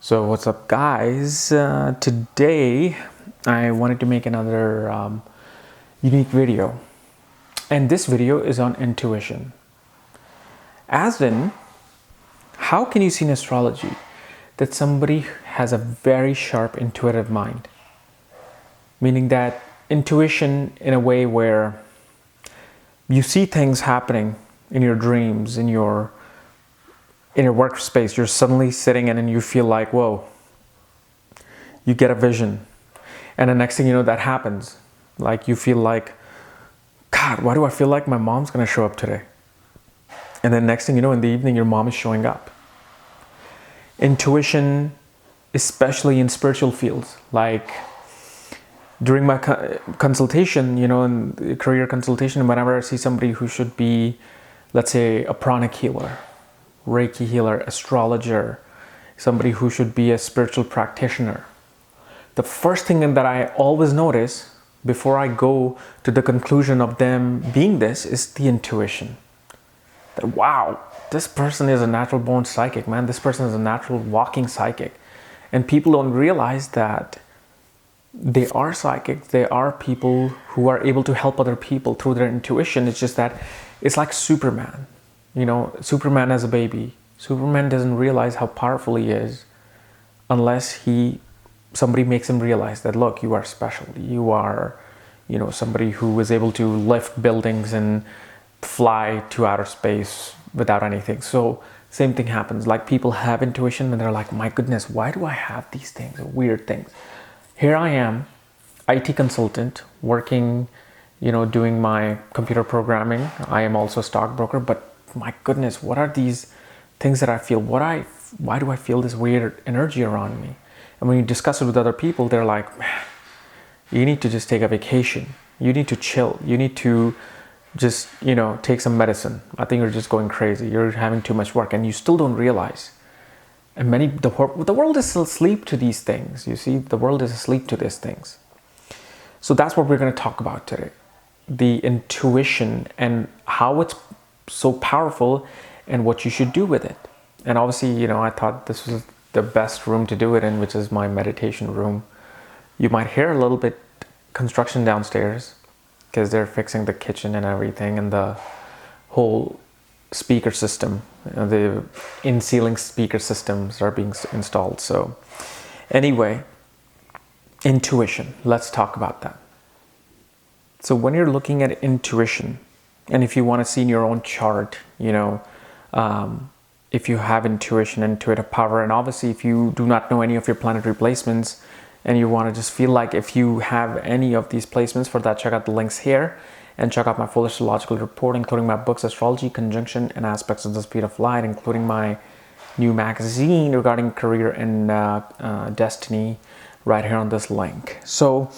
So what's up, guys? Today I wanted to make another unique video, and this video is on intuition. As in, how can you see in astrology that somebody has a very sharp intuitive mind? Meaning that intuition in a way where you see things happening in your dreams, in your workspace. You're suddenly sitting in and you feel like, whoa, you get a vision. And the next thing you know, that happens. Like you feel like, God, why do I feel like my mom's gonna show up today? And then next thing you know, in the evening, your mom is showing up. Intuition, especially in spiritual fields, like during my consultation, in the career consultation, whenever I see somebody who should be, let's say, a pranic healer, Reiki healer, astrologer, somebody who should be a spiritual practitioner, the first thing that I always notice before I go to the conclusion of them being this is the intuition. That, wow, this person is a natural born psychic, man. This person is a natural walking psychic. And people don't realize that they are psychic. They are people who are able to help other people through their intuition. It's just that it's like Superman. Superman as a baby. Superman doesn't realize how powerful he is unless somebody makes him realize that, look, you are special. You are, somebody who is able to lift buildings and fly to outer space without anything. So same thing happens. Like people have intuition and they're like, my goodness, why do I have these things, weird things? Here I am, IT consultant, working, doing my computer programming. I am also a stockbroker, but my goodness, what are these things that I feel? Why do I feel this weird energy around me? And when you discuss it with other people, they're like, man, you need to just take a vacation. You need to chill. You need to just, take some medicine. I think you're just going crazy. You're having too much work and you still don't realize. And the world is still asleep to these things. You see, the world is asleep to these things. So that's what we're going to talk about today. The intuition and how it's so powerful and what you should do with it. And obviously, I thought this was the best room to do it in, which is my meditation room. You might hear a little bit construction downstairs because they're fixing the kitchen and everything, and the whole speaker system, the in-ceiling speaker systems are being installed. So anyway, intuition, let's talk about that. So when you're looking at intuition, and if you want to see in your own chart, if you have intuition, intuitive power, and obviously if you do not know any of your planetary placements and you want to just feel like if you have any of these placements, for that, check out the links here and check out my full astrological report, including my books, Astrology, Conjunction, and Aspects of the Speed of Light, including my new magazine regarding career and destiny right here on this link. So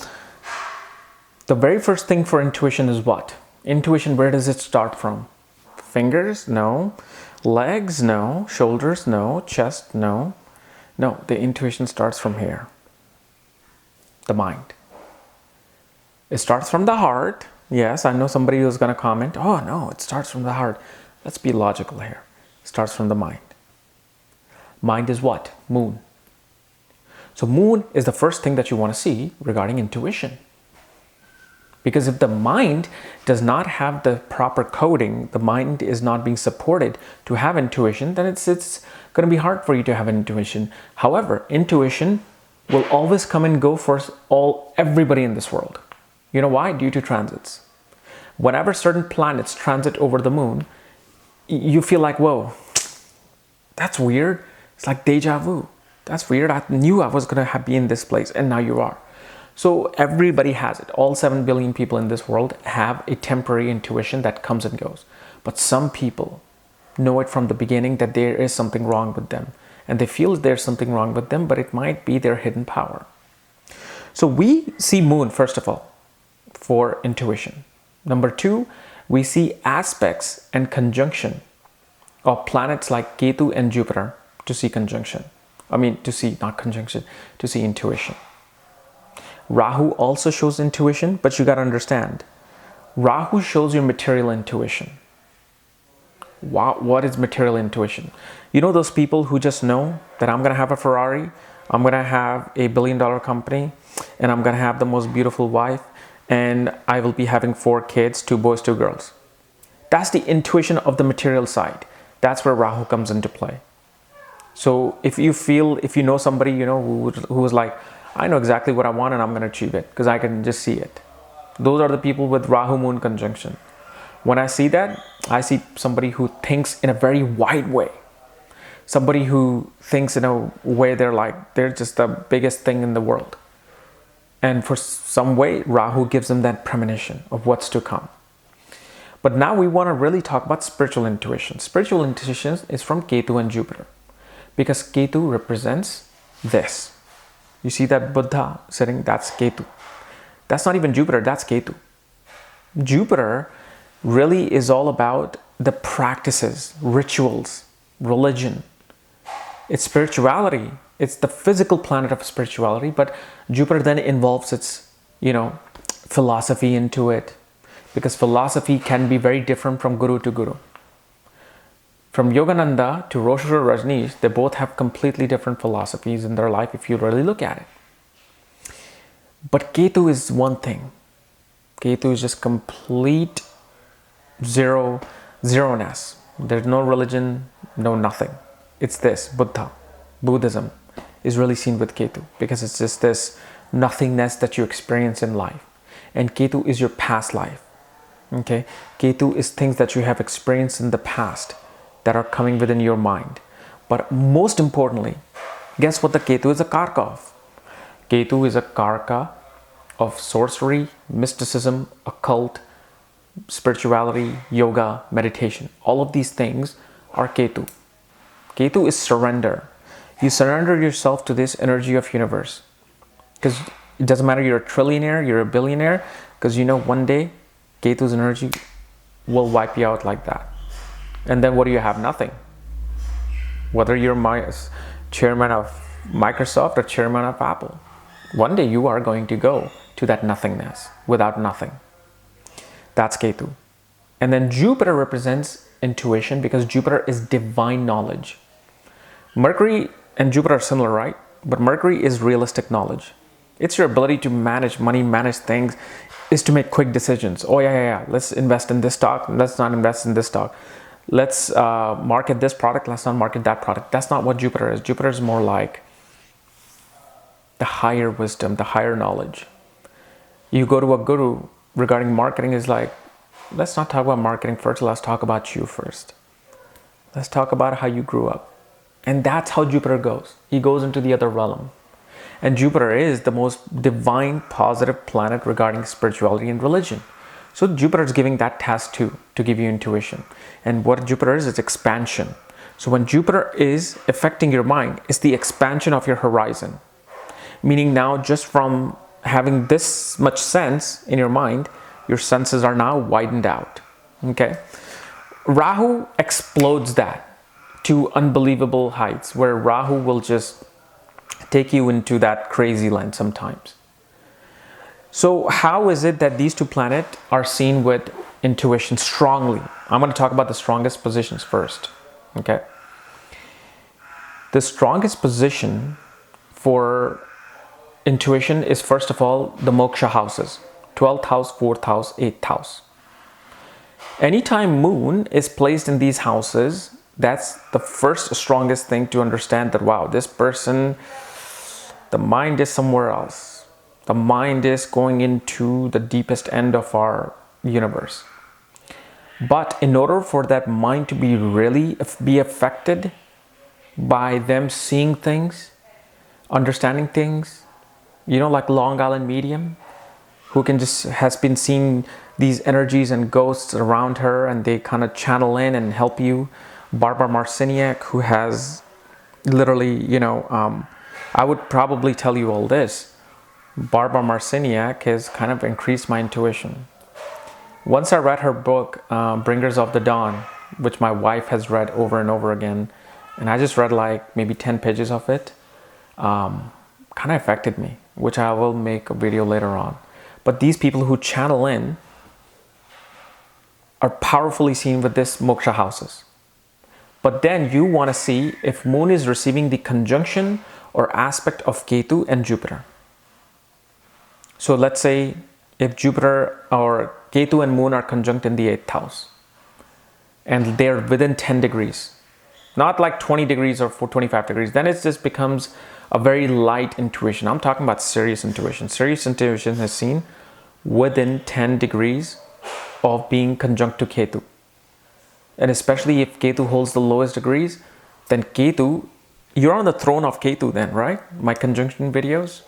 the very first thing for intuition is what? Intuition, where does it start from? Fingers? No. Legs? No. Shoulders? No. Chest? No. No, the intuition starts from here. The mind. It starts from the heart. Yes, I know somebody who's going to comment, oh no, it starts from the heart. Let's be logical here. It starts from the mind. Mind is what? Moon. So moon is the first thing that you want to see regarding intuition. Because if the mind does not have the proper coding, the mind is not being supported to have intuition, then it's going to be hard for you to have an intuition. However, intuition will always come and go for everybody in this world. You know why? Due to transits. Whenever certain planets transit over the moon, you feel like, whoa, that's weird. It's like deja vu. That's weird. I knew I was going to be in this place, and now you are. So everybody has it. All 7 billion people in this world have a temporary intuition that comes and goes. But some people know it from the beginning that there is something wrong with them. And they feel there's something wrong with them, but it might be their hidden power. So we see moon, first of all, for intuition. Number 2, we see aspects and conjunction of planets like Ketu and Jupiter to see conjunction. To see intuition. Rahu also shows intuition, but you got to understand, Rahu shows your material intuition. What is material intuition? You know those people who just know that I'm going to have a Ferrari, I'm going to have a $1 billion company, and I'm going to have the most beautiful wife, and I will be having 4 kids, 2 boys, 2 girls. That's the intuition of the material side. That's where Rahu comes into play. So if you know somebody, who is like, I know exactly what I want and I'm going to achieve it because I can just see it. Those are the people with Rahu Moon conjunction. When I see that, I see somebody who thinks in a very wide way. Somebody who thinks in a way they're just the biggest thing in the world. And for some way, Rahu gives them that premonition of what's to come. But now we want to really talk about spiritual intuition. Spiritual intuition is from Ketu and Jupiter. Because Ketu represents this. You see that Buddha sitting? That's Ketu. That's not even Jupiter, that's Ketu. Jupiter really is all about the practices, rituals, religion. It's spirituality. It's the physical planet of spirituality, but Jupiter then involves its, philosophy into it. Because philosophy can be very different from guru to guru. From Yogananda to Roshura Rajneesh, they both have completely different philosophies in their life if you really look at it. But Ketu is one thing. Ketu is just complete zeroness. There's no religion, no nothing. It's this, Buddhism is really seen with Ketu because it's just this nothingness that you experience in life. And Ketu is your past life. Okay? Ketu is things that you have experienced in the past that are coming within your mind. But most importantly, guess what the Ketu is a karka of? Ketu is a karka of sorcery, mysticism, occult, spirituality, yoga, meditation. All of these things are Ketu. Ketu is surrender. You surrender yourself to this energy of universe. Because it doesn't matter you're a trillionaire, you're a billionaire, because one day Ketu's energy will wipe you out like that. And then what do you have? Nothing. Whether you're chairman of Microsoft or chairman of Apple, one day you are going to go to that nothingness without nothing. That's Ketu. And then Jupiter represents intuition because Jupiter is divine knowledge. Mercury and Jupiter are similar, right? But Mercury is realistic knowledge. It's your ability to manage money, manage things, is to make quick decisions. Oh yeah. Let's invest in this stock. Let's not invest in this stock. Let's market this product. Let's not market that product. That's not what Jupiter is. Jupiter is more like the higher wisdom, the higher knowledge. You go to a guru regarding marketing is like, let's not talk about marketing first. Let's talk about you first. Let's talk about how you grew up. And that's how Jupiter goes. He goes into the other realm. And Jupiter is the most divine, positive planet regarding spirituality and religion. So Jupiter is giving that task too, to give you intuition. And what Jupiter is, it's expansion. So when Jupiter is affecting your mind, it's the expansion of your horizon. Meaning now just from having this much sense in your mind, your senses are now widened out. Okay? Rahu explodes that to unbelievable heights, where Rahu will just take you into that crazy land sometimes. So how is it that these two planets are seen with intuition strongly? I'm going to talk about the strongest positions first. Okay. The strongest position for intuition is, first of all, the moksha houses. 12th house, 4th house, 8th house. Anytime moon is placed in these houses, that's the first strongest thing to understand that, wow, this person, the mind is somewhere else. The mind is going into the deepest end of our universe. But in order for that mind to be affected by them seeing things, understanding things, like Long Island Medium, who has been seeing these energies and ghosts around her, and they kind of channel in and help you. Barbara Marciniak, who has literally, I would probably tell you all this. Barbara Marciniak has kind of increased my intuition. Once I read her book, Bringers of the Dawn, which my wife has read over and over again, and I just read like maybe 10 pages of it, kind of affected me, which I will make a video later on. But these people who channel in are powerfully seen with this moksha houses. But then you want to see if moon is receiving the conjunction or aspect of Ketu and Jupiter. So let's say if Jupiter or Ketu and moon are conjunct in the 8th house and they're within 10 degrees, not like 20 degrees or 25 degrees, then it just becomes a very light intuition. I'm talking about serious intuition. Serious intuition is seen within 10 degrees of being conjunct to Ketu. And especially if Ketu holds the lowest degrees, then Ketu, you're on the throne of Ketu then, right? My conjunction videos,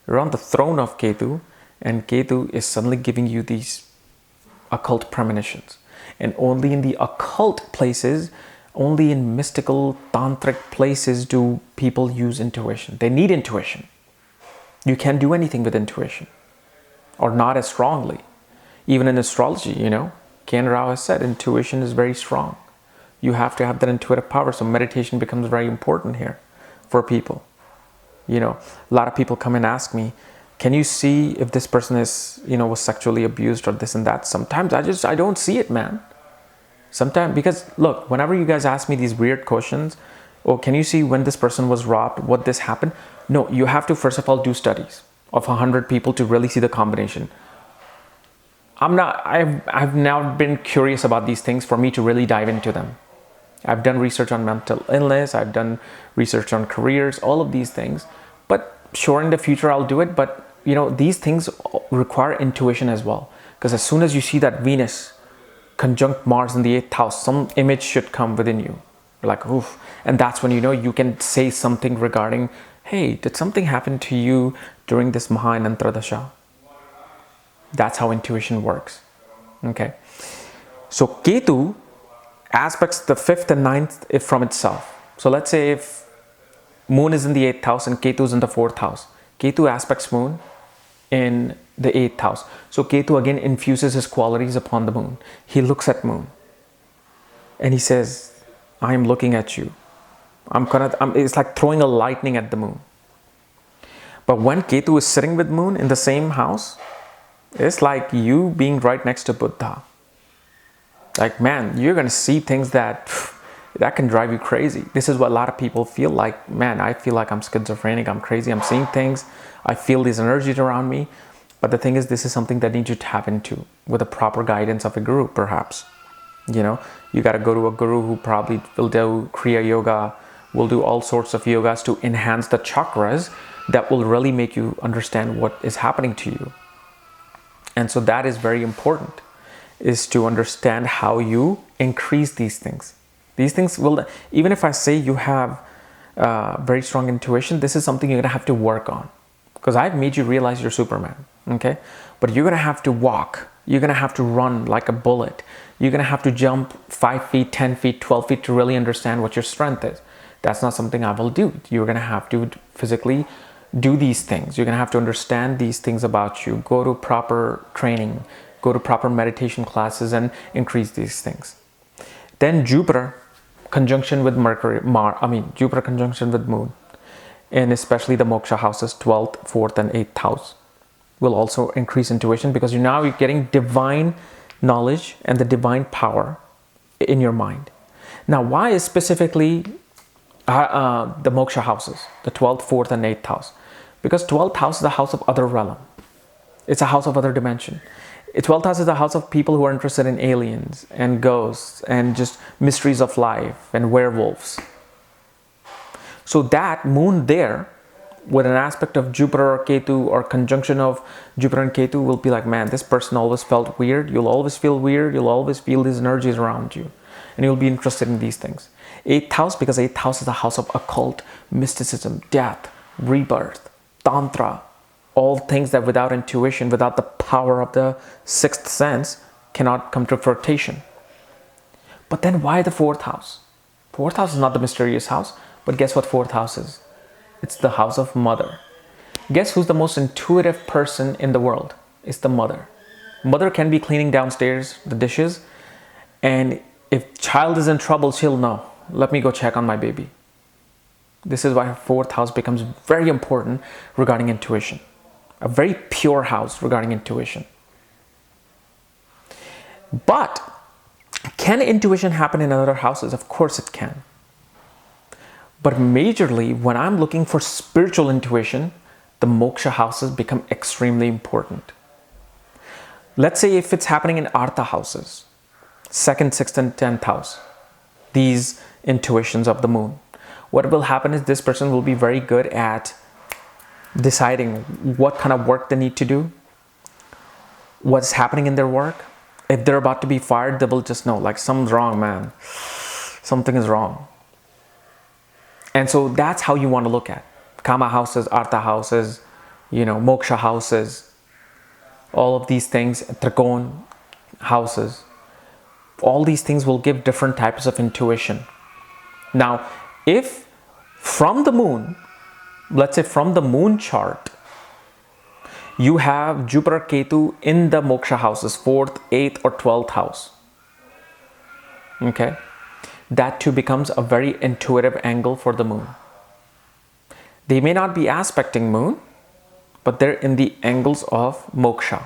you're on the throne of Ketu, and Ketu is suddenly giving you these occult premonitions. And only in the occult places, only in mystical, tantric places do people use intuition. They need intuition. You can't do anything with intuition, or not as strongly. Even in astrology, Kapiel Raaj has said intuition is very strong. You have to have that intuitive power. So meditation becomes very important here for people. A lot of people come and ask me, can you see if this person is, was sexually abused or this and that? Sometimes I don't see it, man. Sometimes, because look, whenever you guys ask me these weird questions, can you see when this person was robbed, what this happened? No, you have to first of all do studies of 100 people to really see the combination. I've now been curious about these things for me to really dive into them. I've done research on mental illness, I've done research on careers, all of these things. But sure, in the future I'll do it. But these things require intuition as well. Because as soon as you see that Venus conjunct Mars in the 8th house, some image should come within you. You're like, oof. And that's when you can say something regarding, hey, did something happen to you during this Mahanantra Dasha? That's how intuition works. Okay. So Ketu aspects the 5th and 9th from itself. So let's say if moon is in the 8th house and Ketu is in the 4th house. Ketu aspects moon in the 8th house. So Ketu again infuses his qualities upon the moon. He looks at moon and he says, I am looking at you. It's like throwing a lightning at the moon. But when Ketu is sitting with moon in the same house, it's like you being right next to Buddha. Like, man, you're going to see things that can drive you crazy. This is what a lot of people feel like. Man, I feel like I'm schizophrenic. I'm crazy. I'm seeing things. I feel these energies around me. But the thing is, this is something that needs to tap into with the proper guidance of a guru, perhaps. You got to go to a guru who probably will do Kriya Yoga, will do all sorts of yogas to enhance the chakras that will really make you understand what is happening to you. And so that is very important, is to understand how you increase these things. These things will, even if I say you have very strong intuition, this is something you're going to have to work on. Because I've made you realize you're Superman, okay? But you're going to have to walk. You're going to have to run like a bullet. You're going to have to jump 5 feet, 10 feet, 12 feet to really understand what your strength is. That's not something I will do. You're going to have to physically do these things. You're going to have to understand these things about you. Go to proper training. Go to proper meditation classes and increase these things. Then Jupiter conjunction with Jupiter conjunction with Moon, and especially the moksha houses, 12th, 4th, and 8th house, will also increase intuition, because you're getting divine knowledge and the divine power in your mind. Now, why is specifically the moksha houses, the 12th, 4th, and 8th house? Because 12th house is the house of other realm. It's a house of other dimension. 12th house is the house of people who are interested in aliens and ghosts and just mysteries of life and werewolves. So that moon there, with an aspect of Jupiter or Ketu or conjunction of Jupiter and Ketu, will be like, man, this person always felt weird. You'll always feel weird. You'll always feel these energies around you. And you'll be interested in these things. 8th house, because 8th house is the house of occult, mysticism, death, rebirth, tantra, all things that without intuition, without the power of the 6th sense, cannot come to fruition. But then why the 4th house? 4th house is not the mysterious house, but guess what 4th house is? It's the house of mother. Guess who's the most intuitive person in the world? It's the mother. Mother can be cleaning downstairs the dishes, and if child is in trouble, she'll know. Let me go check on my baby. This is why 4th house becomes very important regarding intuition. A very pure house regarding intuition. But Can intuition happen in other houses? Of course it can. But majorly, when I'm looking for spiritual intuition, the moksha houses become extremely important. Let's say if it's happening in Artha houses, 2nd, 6th, and 10th house, these intuitions of the moon, what will happen is this person will be very good at deciding what kind of work they need to do, what's happening in their work. If they're about to be fired, they will just know, like, something's wrong, man. Something is wrong. And so that's how you want to look at Kama houses, Artha houses, moksha houses, all of these things, Trikon houses. All these things will give different types of intuition. Now, if from the moon, let's say from the moon chart, you have Jupiter Ketu in the moksha houses, 4th, 8th, or 12th house. Okay? That too becomes a very intuitive angle for the moon. They may not be aspecting moon, but they're in the angles of moksha.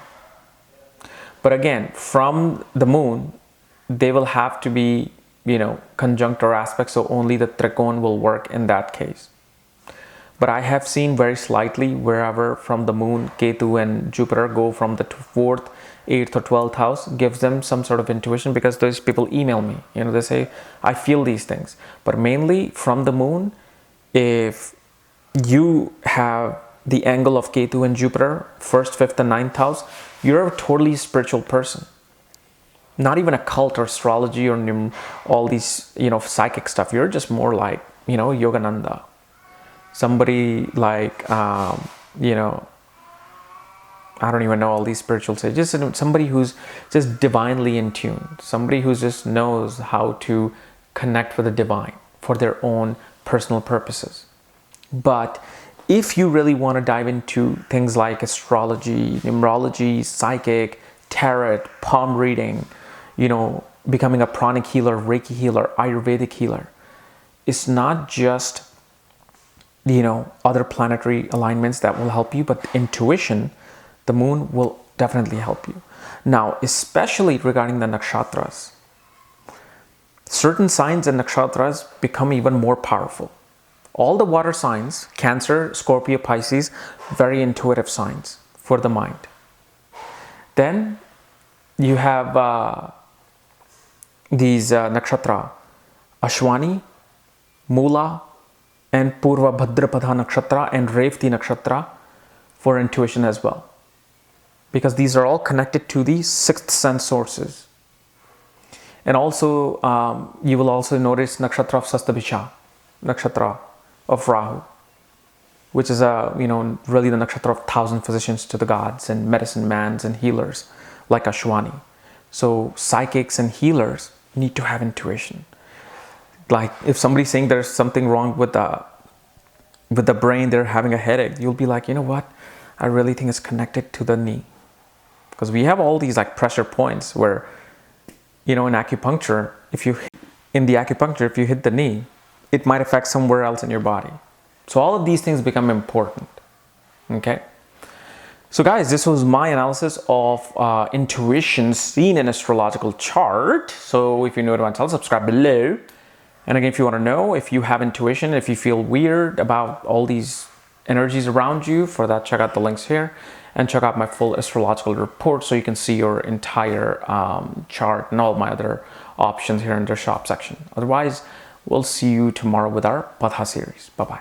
But again, from the moon, they will have to be, conjunct or aspect, so only the Trikon will work in that case. But I have seen very slightly wherever from the moon, Ketu and Jupiter go from the 4th, 8th, or 12th house, gives them some sort of intuition, because those people email me. They say, I feel these things. But mainly from the moon, if you have the angle of Ketu and Jupiter, 1st, 5th, and 9th house, you're a totally spiritual person. Not even a cult or astrology or all these, psychic stuff. You're just more like, Yogananda. Somebody like, I don't even know all these spiritual sages. Just somebody who's just divinely in tune. Somebody who just knows how to connect with the divine for their own personal purposes. But if you really want to dive into things like astrology, numerology, psychic, tarot, palm reading, becoming a pranic healer, Reiki healer, Ayurvedic healer, it's not just other planetary alignments that will help you, but intuition, the moon will definitely help you. Now, especially regarding the nakshatras, certain signs and nakshatras become even more powerful. All the water signs, Cancer, Scorpio, Pisces, very intuitive signs for the mind. Then you have these nakshatra, Ashwani, Mula, and Purva Bhadrapada nakshatra and Revati nakshatra for intuition as well. Because these are all connected to the sixth sense sources. And also, you will also notice nakshatra of Sastabhisha, nakshatra of Rahu, which is really the nakshatra of 1,000 physicians to the gods and medicine mans and healers like Ashwani. So psychics and healers need to have intuition. Like if somebody's saying there's something wrong with the brain, they're having a headache, you'll be like, you know what? I really think it's connected to the knee. Because we have all these like pressure points where, in acupuncture, if you hit the knee, it might affect somewhere else in your body. So all of these things become important. Okay. So guys, this was my analysis of intuition seen in astrological chart. So if you're new to my channel, subscribe below. And again, if you want to know if you have intuition, if you feel weird about all these energies around you, for that, check out the links here and check out my full astrological report so you can see your entire chart and all my other options here in the shop section. Otherwise, we'll see you tomorrow with our Patha series. Bye-bye.